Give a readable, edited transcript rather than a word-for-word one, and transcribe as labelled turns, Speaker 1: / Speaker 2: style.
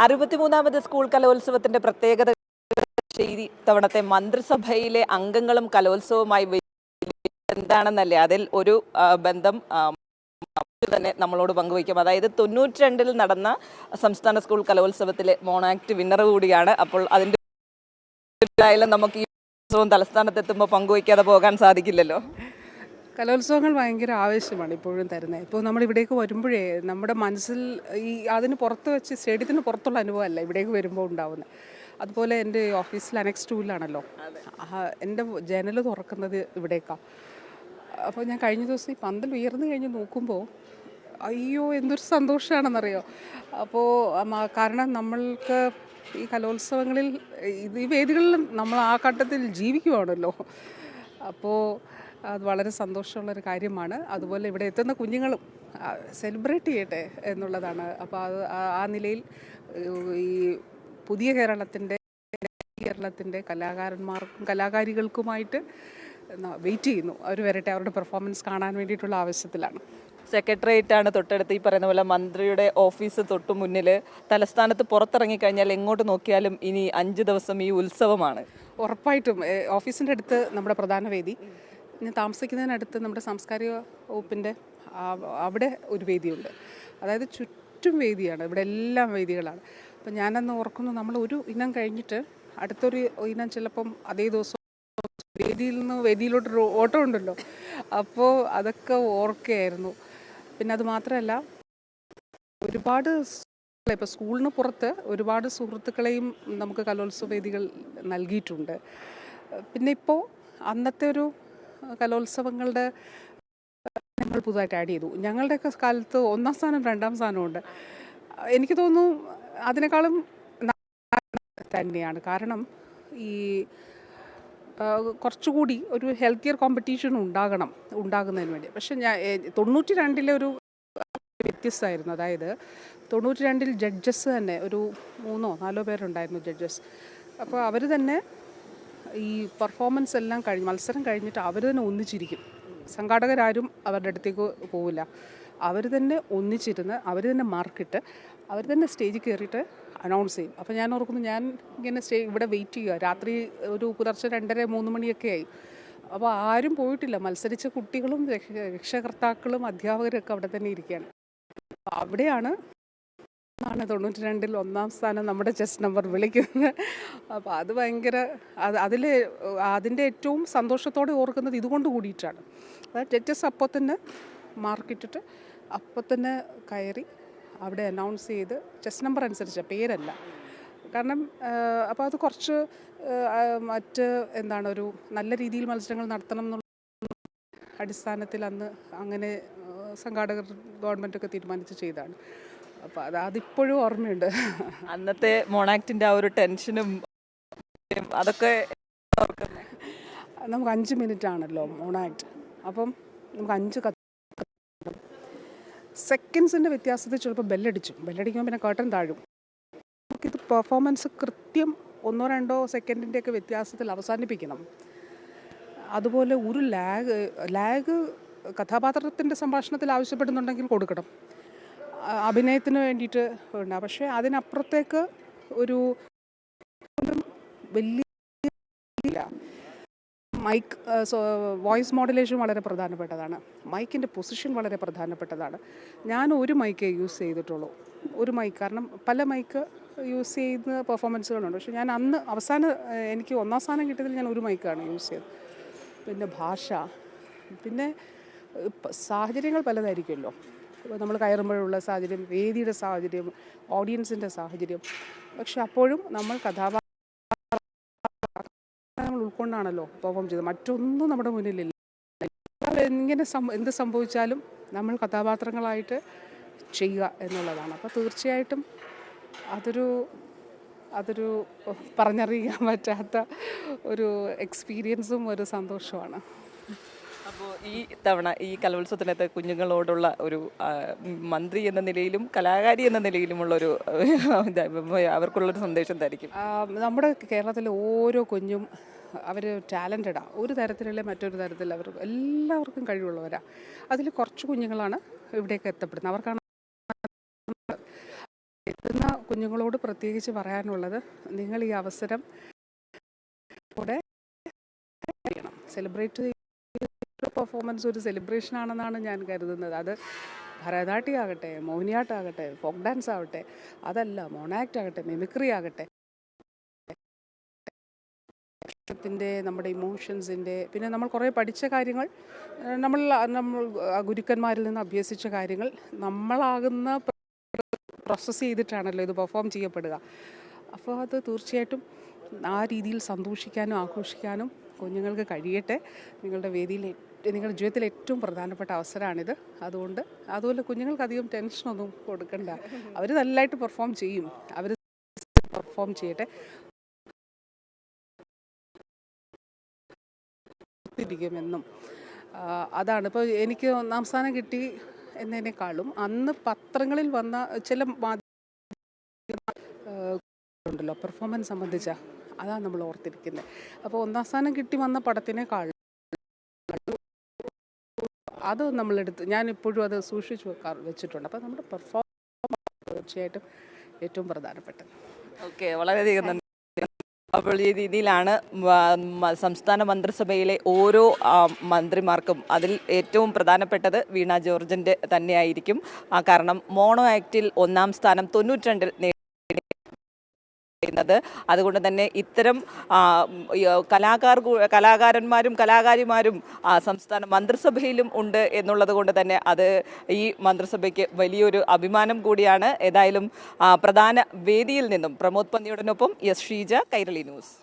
Speaker 1: 63ാമത് school കലോത്സവത്തിന്റെ പ്രത്യേകത തവണത്തെ മന്ത്രിസഭയിലെ അംഗങ്ങളും കലോത്സവവുമായി എന്താണെന്നല്ലേ അതിൽ ഒരു ബന്ധം തന്നെ നമ്മളോട് പങ്കുവയ്ക്കും. അതായത് 92-ൽ നടന്ന സംസ്ഥാന സ്കൂൾ കലോത്സവത്തിലെ മോണാക്ട് വിന്നർ കൂടിയാണ്. അപ്പോൾ അതിൻ്റെ നമുക്ക് ഈ ഉത്സവം തലസ്ഥാനത്തെത്തുമ്പോൾ പങ്കുവയ്ക്കാതെ പോകാൻ സാധിക്കില്ലല്ലോ.
Speaker 2: കലോത്സവങ്ങൾ ഭയങ്കര ആവേശമാണ് ഇപ്പോഴും തരുന്നത്. ഇപ്പോൾ നമ്മൾ ഇവിടേക്ക് വരുമ്പോഴേ നമ്മുടെ മനസ്സിൽ അതിന് പുറത്ത് വെച്ച് സ്റ്റേഡിയത്തിന് പുറത്തുള്ള അനുഭവമല്ല ഇവിടേക്ക് വരുമ്പോൾ ഉണ്ടാവുന്നത്. അതുപോലെ എൻ്റെ ഓഫീസിൽ അനെക്സ് 2-ലാണല്ലോ, എൻ്റെ ജനൽ തുറക്കുന്നത് ഇവിടേക്കാണ്. അപ്പോൾ ഞാൻ കഴിഞ്ഞ ദിവസം ഈ പന്തൽ ഉയർന്നു കഴിഞ്ഞ് നോക്കുമ്പോൾ അയ്യോ എന്തൊരു സന്തോഷമാണെന്നറിയോ. അപ്പോൾ കാരണം നമ്മൾക്ക് ഈ കലോത്സവങ്ങളിൽ ഈ വേദികളിലും നമ്മൾ ആ ഘട്ടത്തിൽ ജീവിക്കുവാണല്ലോ. അപ്പോൾ അത് വളരെ സന്തോഷമുള്ളൊരു കാര്യമാണ്. അതുപോലെ ഇവിടെ എത്തുന്ന കുഞ്ഞുങ്ങളും സെലിബ്രേറ്റ് ചെയ്യട്ടെ എന്നുള്ളതാണ്. അപ്പോൾ അത് ആ നിലയിൽ ഈ പുതിയ കേരളത്തിൻ്റെ കലാകാരന്മാർക്കും കലാകാരികൾക്കുമായിട്ട് വെയിറ്റ് ചെയ്യുന്നു. അവർ വരട്ടെ, അവരുടെ പെർഫോമൻസ് കാണാൻ വേണ്ടിയിട്ടുള്ള ആവശ്യത്തിലാണ്.
Speaker 1: സെക്രട്ടേറിയറ്റാണ് തൊട്ടടുത്ത്. ഈ പറയുന്ന പോലെ മന്ത്രിയുടെ ഓഫീസ് തൊട്ടു മുന്നിൽ. തലസ്ഥാനത്ത് പുറത്തിറങ്ങിക്കഴിഞ്ഞാൽ എങ്ങോട്ട് നോക്കിയാലും ഇനി 5 ദിവസം ഈ ഉത്സവമാണ്.
Speaker 2: ഉറപ്പായിട്ടും ഓഫീസിൻ്റെ അടുത്ത് നമ്മുടെ പ്രധാന വേദി, ഞാൻ താമസിക്കുന്നതിനടുത്ത് നമ്മുടെ സാംസ്കാരിക വകുപ്പിൻ്റെ അവിടെ ഒരു വേദിയുണ്ട്. അതായത് ചുറ്റും വേദിയാണ്, ഇവിടെ എല്ലാം വേദികളാണ്. അപ്പം ഞാനന്ന് ഓർക്കുന്നു, നമ്മൾ ഒരു ഇനം കഴിഞ്ഞിട്ട് അടുത്തൊരു ഇനം ചിലപ്പം അതേ ദിവസം വേദിയിൽ നിന്ന് വേദിയിലോട്ടൊരു ഓട്ടം ഉണ്ടല്ലോ. അപ്പോൾ അതൊക്കെ ഓർക്കുകയായിരുന്നു. പിന്നെ അത് മാത്രമല്ല, ഒരുപാട് ഇപ്പോൾ സ്കൂളിന് പുറത്ത് ഒരുപാട് സുഹൃത്തുക്കളെയും നമുക്ക് കലോത്സവ വേദികൾ നൽകിയിട്ടുണ്ട്. പിന്നെ ഇപ്പോൾ അന്നത്തെ ഒരു കലോത്സവങ്ങളുടെ ഞങ്ങൾ പുതുതായിട്ട് ആഡ് ചെയ്തു. ഞങ്ങളുടെയൊക്കെ കാലത്ത് 1ാം സ്ഥാനം 2ാം സ്ഥാനമുണ്ട്. എനിക്ക് തോന്നുന്നു അതിനേക്കാളും തന്നെയാണ്. കാരണം ഈ കുറച്ചുകൂടി ഒരു ഹെൽത്തിയർ കോമ്പറ്റീഷൻ ഉണ്ടാകുന്നതിന് വേണ്ടി. പക്ഷെ ഞാൻ 92-ലെ ഒരു വ്യത്യസ്തമായിരുന്നു. അതായത് 92-ൽ ജഡ്ജസ് തന്നെ ഒരു 3 or 4 പേരുണ്ടായിരുന്നു ജഡ്ജസ്. അപ്പോൾ അവർ തന്നെ ഈ പെർഫോമൻസ് എല്ലാം മത്സരം കഴിഞ്ഞിട്ട് അവർ തന്നെ ഒന്നിച്ചിരിക്കും. സംഘാടകരാരും അവരുടെ അടുത്തേക്ക് പോവില്ല. അവർ തന്നെ ഒന്നിച്ചിരുന്ന് അവർ തന്നെ മാർക്കിട്ട് അവർ തന്നെ സ്റ്റേജിൽ കയറിയിട്ട് അനൗൺസ് ചെയ്യും. അപ്പോൾ ഞാൻ ഓർക്കുന്നു, ഞാൻ ഇങ്ങനെ ഇവിടെ വെയിറ്റ് ചെയ്യുക. രാത്രി ഒരു പുലർച്ചെ 2:30-3 മണിയൊക്കെ ആയി. അപ്പോൾ ആരും പോയിട്ടില്ല. മത്സരിച്ച കുട്ടികളും രക്ഷകർത്താക്കളും അധ്യാപകരൊക്കെ അവിടെ തന്നെ ഇരിക്കുകയാണ്. അവിടെയാണ് 92-ൽ 1ാം സ്ഥാനം നമ്മുടെ ചെസ് നമ്പർ വിളിക്കുന്നത്. അപ്പോൾ അത് ഭയങ്കര അതിൻ്റെ ഏറ്റവും സന്തോഷത്തോടെ ഓർക്കുന്നത് ഇതുകൊണ്ട് കൂടിയിട്ടാണ്. അതായത് ജഡ്ജസ് അപ്പോൾ തന്നെ മാർക്കിട്ടിട്ട് അപ്പോൾ തന്നെ കയറി അവിടെ അനൗൺസ് ചെയ്ത് ചെസ് നമ്പർ അനുസരിച്ച പേരല്ല. കാരണം അപ്പോൾ അത് കുറച്ച് മറ്റ് ഒരു നല്ല രീതിയിൽ മത്സരങ്ങൾ നടത്തണം എന്നുള്ള അടിസ്ഥാനത്തിൽ അന്ന് അങ്ങനെ സംഘാടകർ ഗവൺമെൻറ്റൊക്കെ തീരുമാനിച്ച് ചെയ്തതാണ്. അപ്പോൾ അതിപ്പോഴും ഓർമ്മയുണ്ട്.
Speaker 1: അന്നത്തെ മോണാക്ടിൻ്റെ ആ ഒരു ടെൻഷനും അതൊക്കെ
Speaker 2: നമുക്ക് 5 മിനിറ്റ് ആണല്ലോ മോണാക്ട്. അപ്പം നമുക്ക് 5 സെക്കൻഡ്സിൻ്റെ വ്യത്യാസത്തിൽ ചിലപ്പോൾ ബെല്ലടിക്കുമ്പോൾ പിന്നെ കേട്ടൻ താഴും. നമുക്കിത് പെർഫോമൻസ് കൃത്യം 1-2 സെക്കൻഡിൻ്റെയൊക്കെ വ്യത്യാസത്തിൽ അവസാനിപ്പിക്കണം. അതുപോലെ ഒരു ലാഗ് കഥാപാത്രത്തിൻ്റെ സംഭാഷണത്തിൽ ആവശ്യപ്പെടുന്നുണ്ടെങ്കിൽ കൊടുക്കണം, അഭിനയത്തിന് വേണ്ടിയിട്ട് ഉണ്ട്. പക്ഷേ അതിനപ്പുറത്തേക്ക് ഒരു വലിയ മൈക്ക് വോയിസ് മോഡുലേഷൻ വളരെ പ്രധാനപ്പെട്ടതാണ്. മൈക്കിൻ്റെ പൊസിഷൻ വളരെ പ്രധാനപ്പെട്ടതാണ്. ഞാൻ ഒരു മൈക്കേ യൂസ് ചെയ്തിട്ടുള്ളൂ, ഒരു മൈക്ക്. കാരണം പല മൈക്ക് യൂസ് ചെയ്യുന്ന പെർഫോമൻസുകളുണ്ട്. പക്ഷേ ഞാൻ അന്ന് എനിക്ക് 1ാം സ്ഥാനം കിട്ടിയതിൽ ഞാൻ ഒരു മൈക്കാണ് യൂസ് ചെയ്തത്. പിന്നെ ഭാഷ, പിന്നെ സാഹചര്യങ്ങൾ പലതായിരിക്കുമല്ലോ. ഇപ്പോൾ നമ്മൾ കയറുമ്പോഴുള്ള സാഹചര്യം, വേദിയുടെ സാഹചര്യം, ഓഡിയൻസിൻ്റെ സാഹചര്യം. പക്ഷെ അപ്പോഴും നമ്മൾ ഉൾക്കൊണ്ടാണല്ലോ പെർഫോം ചെയ്തത്. മറ്റൊന്നും നമ്മുടെ മുന്നിലില്ല. ഇങ്ങനെ എന്ത് സംഭവിച്ചാലും നമ്മൾ കഥാപാത്രങ്ങളായിട്ട് ചെയ്യുക എന്നുള്ളതാണ്. അപ്പോൾ തീർച്ചയായിട്ടും അതൊരു പറഞ്ഞറിയിക്കാൻ പറ്റാത്ത ഒരു എക്സ്പീരിയൻസും ഒരു സന്തോഷമാണ്.
Speaker 1: അപ്പോൾ ഈ തവണ ഈ കലോത്സവത്തിനകത്ത് കുഞ്ഞുങ്ങളോടുള്ള ഒരു മന്ത്രി എന്ന നിലയിലും കലാകാരി എന്ന നിലയിലുമുള്ളൊരു അവർക്കുള്ളൊരു സന്ദേശം എന്തായിരിക്കും?
Speaker 2: നമ്മുടെ കേരളത്തിലെ ഓരോ കുഞ്ഞും അവർ ടാലൻറ്റഡാണ്. ഒരു തരത്തിലല്ലേ മറ്റൊരു തരത്തിൽ എല്ലാവർക്കും കഴിവുള്ളവരാണ്. അതിൽ കുറച്ച് കുഞ്ഞുങ്ങളാണ് ഇവിടേക്ക് എത്തപ്പെടുന്നത്. അവർക്കാണ് എത്തുന്ന കുഞ്ഞുങ്ങളോട് പ്രത്യേകിച്ച് പറയാനുള്ളത്, നിങ്ങൾ ഈ അവസരം കൂടെ ചെയ്യണം. സെലിബ്രേറ്റ് പെർഫോമൻസ് ഒരു സെലിബ്രേഷൻ ആണെന്നാണ് ഞാൻ കരുതുന്നത്. അത് ഭരതനാട്യം ആകട്ടെ, മോഹിനിയാട്ടമാകട്ടെ, ഫോക്ക് ഡാൻസ് ആവട്ടെ, അതല്ല മോണാക്ട് ആകട്ടെ, മിമിക്രി ആകട്ടെ, നമ്മുടെ ഇമോഷൻസിൻ്റെ, പിന്നെ നമ്മൾ കുറേ പഠിച്ച കാര്യങ്ങൾ, നമ്മൾ ഗുരുക്കന്മാരിൽ നിന്ന് അഭ്യസിച്ച കാര്യങ്ങൾ നമ്മളാകുന്ന പ്രോസസ്സ് ചെയ്തിട്ടാണല്ലോ ഇത് പെർഫോം ചെയ്യപ്പെടുക. അപ്പോൾ അത് തീർച്ചയായിട്ടും ആ രീതിയിൽ സന്തോഷിക്കാനും ആഘോഷിക്കാനും കുഞ്ഞുങ്ങൾക്ക് കഴിയട്ടെ. നിങ്ങളുടെ ജീവിതത്തിലെ ഏറ്റവും പ്രധാനപ്പെട്ട അവസരമാണിത്. അതുപോലെ കുഞ്ഞുങ്ങൾക്ക് അധികം ടെൻഷനൊന്നും കൊടുക്കണ്ട. അവർ നല്ലതായിട്ട് പെർഫോം ചെയ്യും. അവർ പെർഫോം ചെയ്യട്ടെ. എന്നും അതാണ്. ഇപ്പോൾ എനിക്ക് 1ാം സ്ഥാനം കിട്ടി എന്നതിനേക്കാളും അന്ന് പത്രങ്ങളിൽ വന്ന ചില ഉണ്ടല്ലോ പെർഫോമൻസ് സംബന്ധിച്ച, അതാണ് നമ്മൾ ഓർത്തിരിക്കുന്നത്. അപ്പോൾ 1ാം സ്ഥാനം കിട്ടി വന്ന പടത്തിനേക്കാൾ അത് ഞാൻ ഇപ്പോഴും അത് സൂക്ഷിച്ചു വെച്ചിട്ടുണ്ട്. അപ്പോൾ നമ്മുടെ പെർഫോമൻസ് തീർച്ചയായിട്ടും ഏറ്റവും പ്രധാനപ്പെട്ടത്.
Speaker 1: ഓക്കെ, വളരെയധികം നന്ദി. അപ്പോൾ ഈ രീതിയിലാണ് സംസ്ഥാന മന്ത്രിസഭയിലെ ഓരോ മന്ത്രിമാർക്കും അതിൽ ഏറ്റവും പ്രധാനപ്പെട്ടത് വീണ ജോർജിൻ്റെ തന്നെയായിരിക്കും. കാരണം മോണോ ആക്റ്റിൽ 1ാം സ്ഥാനം 92-ൽ നേടുന്നത്. അതുകൊണ്ട് തന്നെ ഇത്തരം കലാകാരന്മാരും കലാകാരിമാരും സംസ്ഥാന മന്ത്രിസഭയിലും ഉണ്ട് എന്നുള്ളത് കൊണ്ട് തന്നെ അത് ഈ മന്ത്രിസഭയ്ക്ക് വലിയൊരു അഭിമാനം കൂടിയാണ്. ഏതായാലും പ്രധാന വേദിയിൽ നിന്നും പ്രമോദ് പന്തിയോടൊപ്പം എസ് ഷീജ, കൈരളി ന്യൂസ്.